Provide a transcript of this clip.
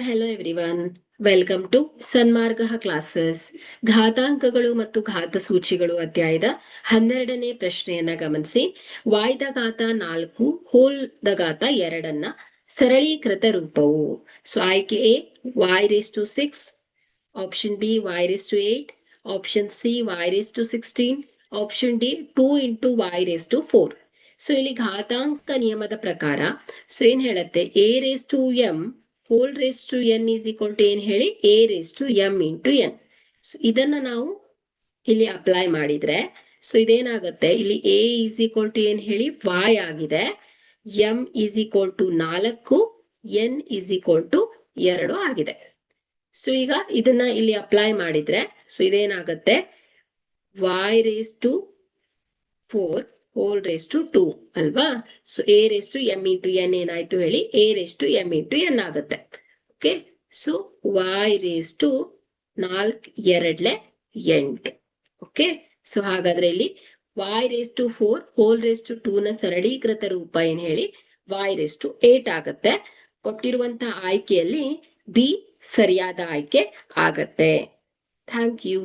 Hello everyone, welcome to Sanmarga classes. ಘಾತಾಂಕಗಳು ಮತ್ತು ಘಾತಸೂಚಿಗಳು ಅಧ್ಯಾಯದ 12ನೇ ಪ್ರಶ್ನೆಯನ್ನ ಗಮನಿಸಿ. ವಾಯ್ದ ಘಾತ 4 ಹೋಲ್ ದ ಘಾತ 2ನ್ನ ಸರಳೀಕೃತ ರೂಪವು. ಸೊ ಆಯ್ಕೆ A y6, option B y8, option C y16, option D 2 into y4. So ಇಲ್ಲಿ ಘಾತಾಂಕ ನಿಯಮದ ಪ್ರಕಾರ ಸೊ ಏನ್ ಹೇಳತ್ತೆ, a raised to m whole raise to n is equal to ಏನ್ ಹೇಳಿ, a raise to m into n. ಇದನ್ನ ನಾವು ಇಲ್ಲಿ ಅಪ್ಲೈ ಮಾಡಿದ್ರೆ ಸೊ ಇದೇನಾಗುತ್ತೆ, ಇಲ್ಲಿ ಎ ಈಸ್ ಈಕ್ವಲ್ ಟು ಏನ್ ಹೇಳಿ y ಆಗಿದೆ, m is equal to 4, n is equal to 2 ಆಗಿದೆ. ಸೊ ಈಗ ಇದನ್ನ ಇಲ್ಲಿ ಅಪ್ಲೈ ಮಾಡಿದ್ರೆ ಸೊ ಇದೇನಾಗುತ್ತೆ, y raise to 4 whole raise to 2 ಅಲ್ವಾ. So a raise to m into n ಏನಾಯ್ತು ಹೇಳಿ, a raise to m into n ಆಗುತ್ತೆ. Okay, so y raise to 4 2 8. Okay, so ಹಾಗಾದ್ರೆ ಇಲ್ಲಿ y raise to 4 whole raise to 2 ನ ಸರಳೀಕೃತ ರೂಪ ಏನ್ ಹೇಳಿ, y ರೇಸ್ ಟು 8 ಆಗತ್ತೆ. ಕೊಟ್ಟಿರುವಂತಹ ಆಯ್ಕೆಯಲ್ಲಿ ಬಿ ಸರಿಯಾದ ಆಯ್ಕೆ ಆಗತ್ತೆ. Thank you.